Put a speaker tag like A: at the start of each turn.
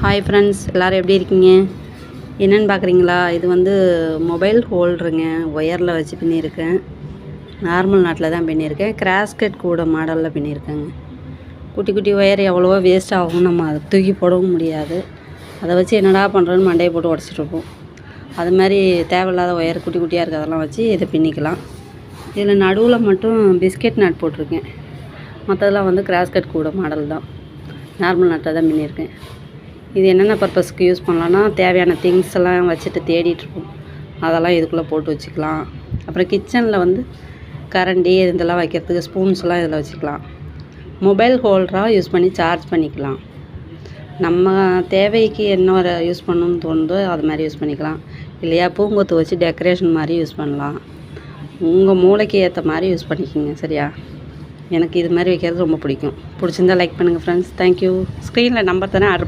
A: Hi friends, எல்லோரும் எப்படி இருக்கீங்க? என்னென்னு பார்க்குறீங்களா? இது வந்து மொபைல் ஹோல்டருங்க. ஒயரில் வச்சு பின்னியிருக்கேன். நார்மல் நாட்டில் தான் பின்னியிருக்கேன். கிராஸ்கட் கூட மாடலில் பின்னியிருக்கேங்க. குட்டி குட்டி ஒயர் எவ்வளவோ வேஸ்ட் ஆகும், நம்ம அதை தூக்கி போடவும் முடியாது. அதை வச்சு என்னடா பண்ணுறோன்னு மண்டையை போட்டு உடச்சிட்ருப்போம். அது மாதிரி தேவையில்லாத ஒயர் குட்டி குட்டியாக இருக்கிறதெல்லாம் வச்சு இதை பின்னிக்கலாம். இதில் நடுவில் மட்டும் பிஸ்கெட் நாட் போட்டிருக்கேன். மற்றதெல்லாம் வந்து கிராஸ்கட் கூட மாடல் தான். நார்மல் நாட்டில் தான் பின்னியிருக்கேன். இது என்னென்ன பர்பஸ்க்கு யூஸ் பண்ணலான்னா, தேவையான திங்ஸ் எல்லாம் வச்சுட்டு தேடிட்டுருப்போம். அதெல்லாம் இதுக்குள்ளே போட்டு வச்சுக்கலாம். அப்புறம் கிச்சனில் வந்து கரண்டி இதெல்லாம் வைக்கிறதுக்கு ஸ்பூன்ஸ்லாம் இதில் வச்சுக்கலாம். மொபைல் ஹோல்டராக யூஸ் பண்ணி சார்ஜ் பண்ணிக்கலாம். நம்ம தேவைக்கு என்ன யூஸ் பண்ணணும்னு தோணுதோ அது மாதிரி யூஸ் பண்ணிக்கலாம். இல்லையா பூங்கொத்து வச்சு டெக்கரேஷன் மாதிரி யூஸ் பண்ணலாம். உங்கள் மூளைக்கு ஏற்ற மாதிரி யூஸ் பண்ணிக்கோங்க. சரியா? எனக்கு இது மாதிரி வைக்கிறது ரொம்ப பிடிக்கும். பிடிச்சிருந்தா லைக் பண்ணுங்கள் ஃப்ரெண்ட்ஸ். தேங்க்யூ. ஸ்க்ரீனில் நம்பர் தானே ஆர்டர்